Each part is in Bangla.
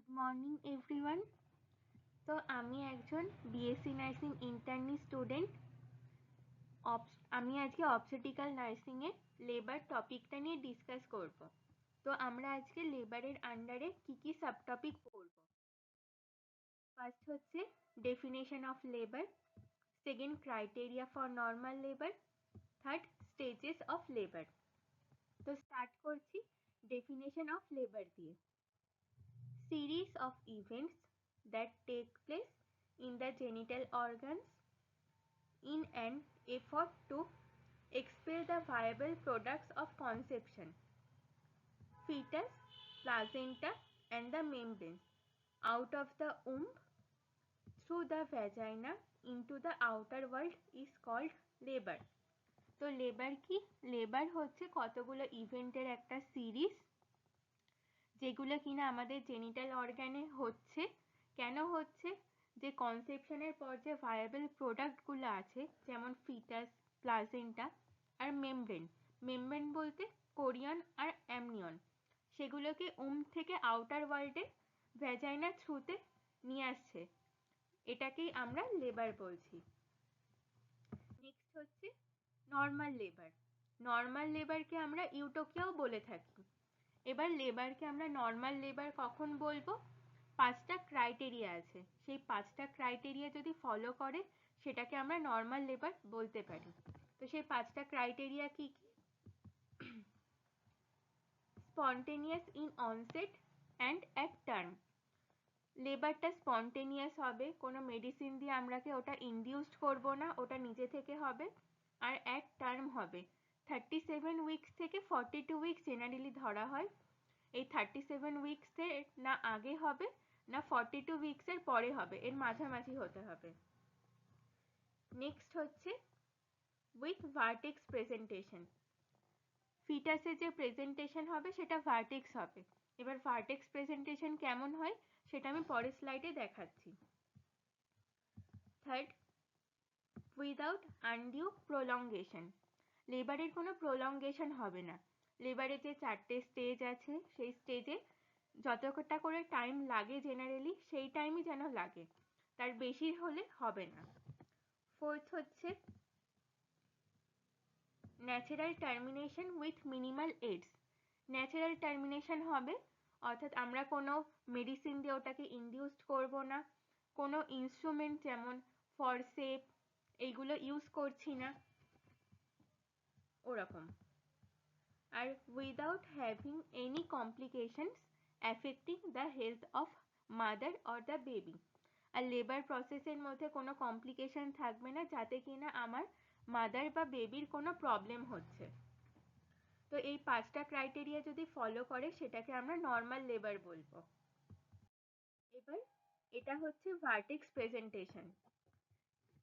Morning everyone. তো আমি একজন বিএসসি নার্সিং ইন্টার্নি স্টুডেন্ট। আমি আজকে অবস্টেটিক্যাল নার্সিংয়ে লেবার টপিকটা নিয়ে ডিসকাস করব। তো আমরা আজকে লেবারের আন্ডারে কি কি সাবটপিক পড়ব। ফার্স্ট হচ্ছে definition of labour, second criteria for normal labour, third stages of labour. তো স্টার্ট করছি ডেফিনেশন অফ লেবার দিয়ে। Series of events that take place in the genital organs in an effort to expel the viable products of conception, fetus, placenta and the membranes out of the womb through the vagina into the outer world is called labor. তো লেবার কি? লেবার হচ্ছে কতগুলো ইভেন্টের একটা সিরিজ, যেগুলো কিনা আমাদের জেনিটাল অর্গানে হচ্ছে। কেন হচ্ছে? যে কনসেপশনের পর যে ভায়াবল প্রোডাক্টগুলো আছে, যেমন ফিটাস, প্লাজেন্টা আর মেমব্রেন। মেমব্রেন বলতে কোরিয়ন আর অ্যামনিয়ন, সেগুলোকে থেকে আউটার ওয়ার্ল্ডে ভ্যাজাইনার থ্রুতে নিয়ে আসছে। এটাকেই আমরা লেবার বলছি। নেক্সট হচ্ছে নর্মাল লেবার। নর্মাল লেবারকে আমরা ইউটোকিয়াও বলে থাকি। এবার লেবারকে আমরা নর্মাল লেবার কখন বলবো? 5টা ক্রাইটেরিয়া আছে, সেই 5টা ক্রাইটেরিয়া যদি ফলো করে সেটাকে আমরা নর্মাল লেবার বলতে পারি। তো সেই 5টা ক্রাইটেরিয়া কি কি? Spontaneous in onset and at term. লেবারটা স্পন্টেনিয়াস হবে, কোনো মেডিসিন দিয়ে আমরাকে ওটা ইনডিউসড করবো না, ওটা নিজে থেকে হবে। আর অ্যাট টার্ম হবে 37 উইকস থেকে 42 উইকস জেনারেলি ধরা হয়। এই 37 উইকসের না আগে হবে না 42 উইকসের পরে হবে, এর মাঝামাঝি হতে হবে। নেক্সট হচ্ছে উইথ ভার্টেক্স প্রেজেন্টেশন। ফিটাসে যে প্রেজেন্টেশন হবে সেটা ভার্টেক্স হবে। এবার ভার্টেক্স প্রেজেন্টেশন কেমন হয় সেটা আমি পরের স্লাইডে দেখাচ্ছি। Third, without undue prolongation. লেবারের কোনো প্রলংগেশন হবে না। লেবারের যে 4টে স্টেজ আছে, সেই স্টেজে যতটা করে টাইম লাগে জেনারেলি সেই টাইমই যেন লাগে, তার বেশি হলে হবে না। ফোর্থ হচ্ছে natural termination with minimal AIDS. Natural termination হবে, অর্থাৎ আমরা কোনো মেডিসিন দিয়ে ওটাকে ইনডিউসড করব না, কোনো ইনস্ট্রুমেন্ট যেমন ফরসেপ এইগুলো ইউজ করছি না, ওরকম। আর without having any complications affecting the health of mother or the baby. আর লেবার প্রসেসের মধ্যে কোনো কমপ্লিকেশন থাকবে না যাতে কিনা আমার মাদার বা বেবির কোনো প্রবলেম হচ্ছে। তো এই 5টা ক্রাইটেরিয়া যদি ফলো করে সেটাকে আমরা নর্মাল লেবার বলবো। এবার এটা হচ্ছে ভার্টেক্স প্রেজেন্টেশন।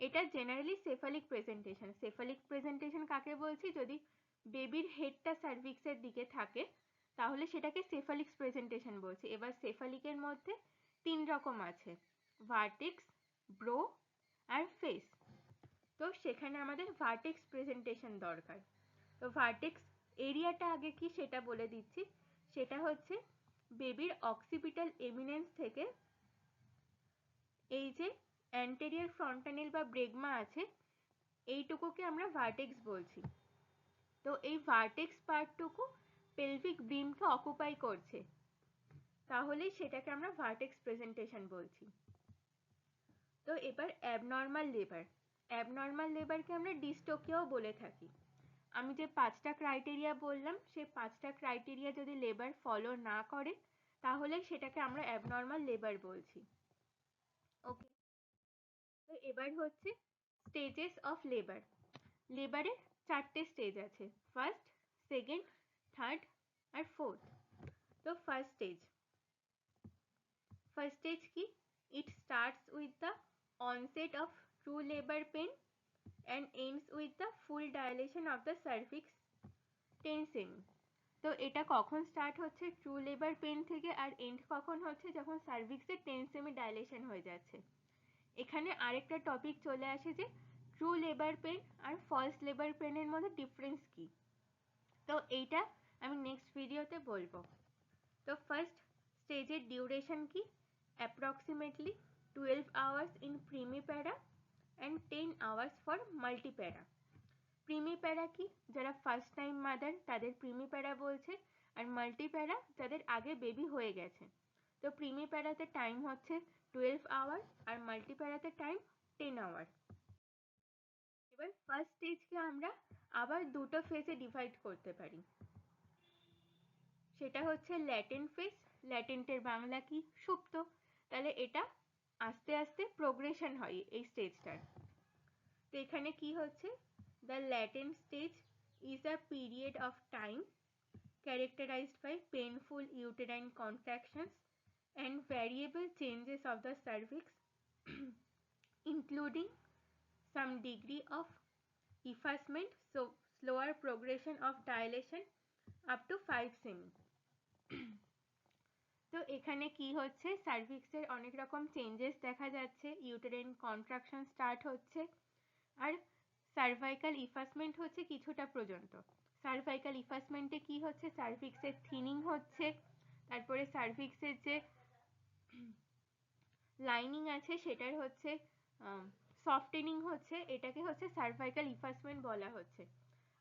এটা generally cephalic presentation. Cephalic presentation কাকে বলছি? যদি বেবির হেডটা সার্ভিক্সের দিকে থাকে তাহলে সেটাকে সেফালিক্স প্রেজেন্টেশন বলছি। এবার সেফালিকের মধ্যে 3 রকম আছে, ভার্টেক্স, ব্রো আর ফেস। তো সেখানে আমাদের ভার্টেক্স প্রেজেন্টেশন দরকার। তো ভার্টেক্স এরিয়াটা আগে কি সেটা বলে দিচ্ছি। সেটা হচ্ছে বেবির অক্সিপিটাল এমিনেন্স থেকে এই যে অ্যান্টেরিয়র ফ্রন্টানেল বা ব্রেগমা আছে, এইটুকুকে আমরা ভার্টেক্স বলছি। তো এই ভার্টেক্স পার্টটুকু পেলভিক ব্রিমকে অকুপাই করছে, তাহলেই সেটাকে আমরা ভার্টেক্স প্রেজেন্টেশন বলছি। তো এবার অ্যাবনর্মাল লেবার। অ্যাবনর্মাল লেবারকে আমরা ডিস্টোকিয়াও বলে থাকি। আমি যে 5টা ক্রাইটেরিয়া বললাম, সেই 5টা ক্রাইটেরিয়া যদি লেবার ফলো না করে তাহলে সেটাকে আমরা অ্যাবনর্মাল লেবার বলছি। ওকে, তো এবার হচ্ছে স্টেজেস অফ লেবার। লেবারের 4টে স্টেজ আছে, ফার্স্ট, সেকেন্ড, থার্ড আর ফোর্থ। তো ফার্স্ট স্টেজ কি? It starts with the onset of true labour pain and ends with the full dilation of the cervix 10 semi. তো এটা কখন স্টার্ট হচ্ছে? ট্রু লেবার পেন থেকে। আর এন্ড কখন হচ্ছে? যখন সার্ভিক্সে 10 সেমি ডাইলেশন হয়ে যাচ্ছে। এখানে আরেকটা টপিক চলে আসে যে ট্রু লেবার পেন আর ফলস লেবার পেনের মধ্যে ডিফারেন্স কি। তো এইটা আমি নেক্সট ভিডিওতে বলবো। তো ফার্স্ট স্টেজের ডিউরেশন কি? Approximately 12 hours in primipara and 10 hours for multipara. প্রিমিপ্যারা কি? যারা ফার্স্ট টাইম মাদার তাদের প্রিমিপ্যারা বলছে, আর মাল্টিপ্যারা যাদের আগে বেবি হয়ে গেছে। তো প্রিমিপ্যারাতে টাইম হচ্ছে 12 আওয়ার আর মাল্টিপ্যারাতে টাইম 10 আওয়ার। এবার ফার্স্ট স্টেজকে আমরা আবার দুটো ফেজে ডিভাইড করতে পারি, সেটা হচ্ছে ল্যাটেন্ট ফেজ। ল্যাটেন্টের বাংলা কি? সুপ্ত। তাহলে এটা আস্তে আস্তে প্রোগ্রেশন হয় এই স্টেজটার। তো এখানে কি হচ্ছে? The latent stage is a period of time characterized by painful uterine contractions and variable changes of the cervix including some degree of effacement, so slower progression of dilation up to 5 semi. তো এখানে কি হচ্ছে? সার্ভিক্সের অনেক রকম চেঞ্জেস দেখা যাচ্ছে, ইউটেরাইন কন্ট্রাকশন স্টার্ট হচ্ছে, আর সার্ভাইকাল ইফাসমেন্ট হচ্ছে কিছুটা পর্যন্ত। সার্ভাইকাল ইফাসমেন্টে কি হচ্ছে? সার্ভিক্সের থিনিং হচ্ছে, তারপরে সার্ভিক্সের যে লাইনিং আছে সেটার হচ্ছে সফটেনিং হচ্ছে, এটাকে হচ্ছে সার্ভাইকাল ইফাসমেন্ট বলা হচ্ছে।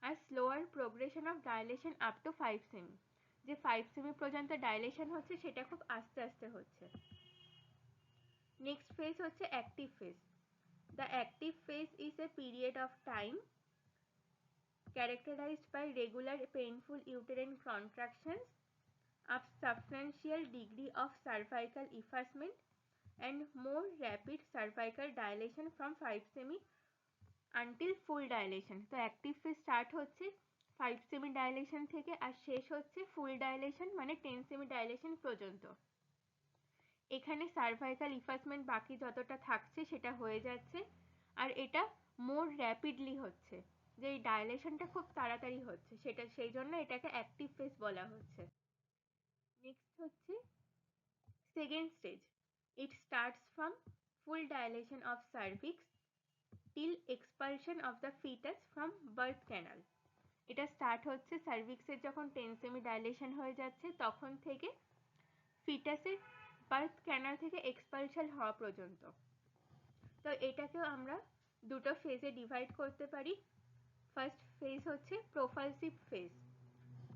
আর slower progression of dilation up to 5 cm, যে 5 সেমি পর্যন্ত ডাইলেশন হচ্ছে সেটা খুব আস্তে আস্তে হচ্ছে। নেক্সট ফেজ হচ্ছে active phase. The active phase is a period of time characterized by regular painful uterine contractions, a substantial degree of cervical effacement, and more rapid cervical dilation from 5 semi until full dilation. তো অ্যাক্টিভ ফেজ স্টার্ট হচ্ছে 5 সেমি ডাইলেশন থেকে আর শেষ হচ্ছে ফুল ডাইলেশন মানে 10 সেমি ডাইলেশন পর্যন্ত। এখানে সার্ভাইকাল ইফাসমেন্ট বাকি যতটা থাকছে সেটা হয়ে যাচ্ছে, আর এটা মোর র্যাপিডলি হচ্ছে, যে এই ডাইলেশনটা খুব তাড়াতাড়ি হচ্ছে, সেটা সেই জন্য এটাকে অ্যাক্টিভ ফেজ বলা হচ্ছে। নেক্সট হচ্ছে second stage. It starts from full dilation of cervix till expulsion of the fetus from birth canal. এটা স্টার্ট হচ্ছে সার্ভিক্সের যখন 10 সেমি ডাইলেশন হয়ে যাচ্ছে তখন থেকে ফিটাসের বার্থ ক্যানাল থেকে এক্সপালশন হওয়া পর্যন্ত। তো এটাকেও আমরা দুটো ফেজে ডিভাইড করতে পারি। ফার্স্ট ফেজ হচ্ছে প্রোফালসিভ ফেজ।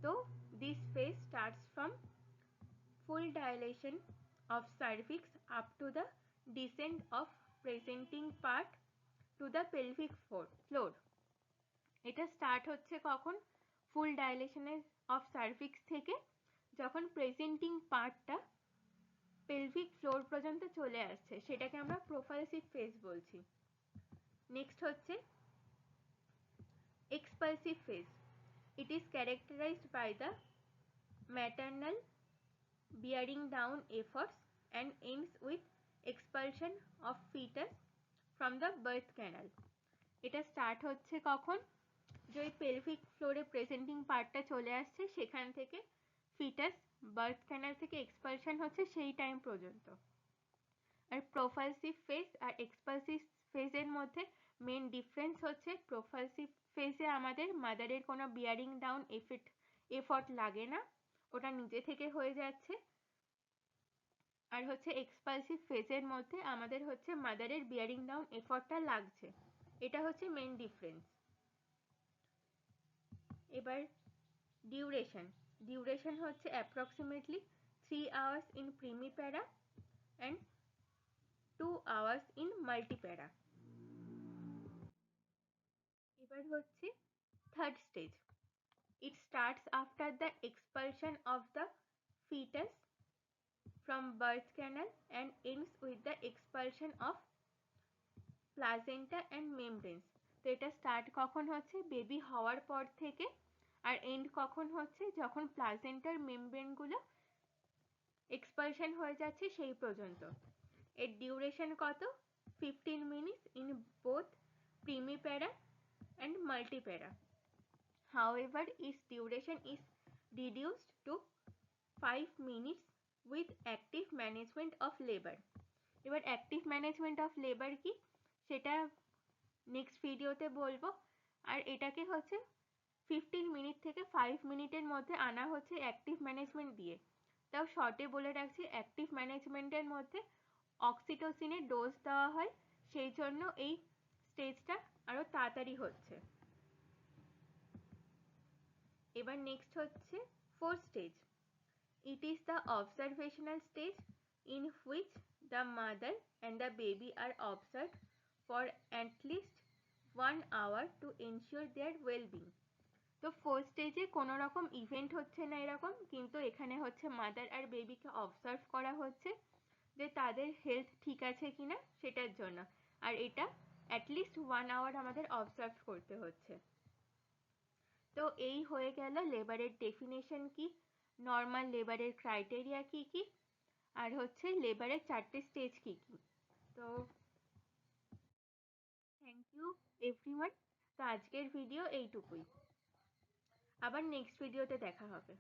তো this phase starts from full dilation of cervix up to the descent of presenting part to the pelvic floor. এটা স্টার্ট হচ্ছে কখন? ফুল ডাইলেশনের অফ সার্ভিক্স থেকে যখন প্রেজেন্টিং পার্টটা পেলভিক ফ্লোর পর্যন্ত চলে আসছে, সেটাকে আমরা প্রোফালসিভ ফেজ বলছি। নেক্সট হচ্ছে expulsive phase. It is characterized by the maternal bearing down efforts and ends with expulsion of fetus from the birth canal. এটা স্টার্ট হচ্ছে কখন? যে পেলভিক ফ্লোরে প্রেজেন্টিং পার্টটা চলে আসছে সেখান থেকে ফিটাস বার্থ ক্যানাল থেকে এক্সপালশন হচ্ছে সেই টাইম পর্যন্ত। আর প্রোফালসিভ ফেজ আর এক্সপালসিভ ফেজের মধ্যে মেন ডিফারেন্স হচ্ছে প্রোফালসিভ ফেজে আমাদের মাদারের কোনো বিয়ারিং ডাউন এফর্ট লাগে না, ওটা নিজে থেকে হয়ে যাচ্ছে। আর হচ্ছে এক্সপালসিভ ফেজের মধ্যে আমাদের হচ্ছে মাদারের বিয়ারিং ডাউন এফর্টটা লাগছে, এটা হচ্ছে মেন ডিফারেন্স। এবার ডিউরেশন হচ্ছে approximately 3 hours in primipara and 2 hours in multipara. এবার হচ্ছে third stage. It starts after the expulsion of the fetus from birth canal and ends with the expulsion of placenta and membranes. তো এটা স্টার্ট কখন হচ্ছে? বেবি হওয়ার পর থেকে, আর এন্ড কখন হচ্ছে? যখন প্লাজেন্টার মেমব্রেনগুলো এক্সপালশন হয়ে যাচ্ছে সেই পর্যন্ত। এর ডিউরেশন কত? 15 minutes in both primipara and multipara. However, its duration is reduced to 5 minutes with active management of labor. এবার অ্যাক্টিভ ম্যানেজমেন্ট অফ লেবার কি সেটা নেক্সট ভিডিওতে বলবো। আর এটাকে হচ্ছে 15 মিনিট থেকে 5 মিনিটের মধ্যে আনা হচ্ছে অ্যাক্টিভ ম্যানেজমেন্ট দিয়ে। তাও শর্টে বলে রাখছি, অ্যাক্টিভ ম্যানেজমেন্টের মধ্যে অক্সিটোসিনের ডোজ দেওয়া হয়, সেই জন্য এই স্টেজটা আরো তাড়াতাড়ি হচ্ছে। এবার নেক্সট হচ্ছে fourth stage. It is the observational stage in which the mother and the baby are observed for at least 1 hour to ensure their well-being. তো ফোর্থ স্টেজে কোনো রকম ইভেন্ট হচ্ছে না এরকম, কিন্তু এখানে হচ্ছে মাদার আর বেবিকে অবজার্ভ করা হচ্ছে যে তাদের হেলথ ঠিক আছে কিনা সেটার জন্য, আর এটা অ্যাটলিস্ট 1 আওয়ার আমাদের অবজার্ভ করতে হচ্ছে। তো এই হয়ে গেল লেবারের ডেফিনেশন কি, নর্মাল লেবারের ক্রাইটেরিয়া কি কি, আর হচ্ছে লেবারের 4টে স্টেজ কি কি। তো থ্যাংক ইউ এভরিওয়ান। তো আজকের ভিডিও এইটুকুই, আবার নেক্সট ভিডিওতে দেখা হবে।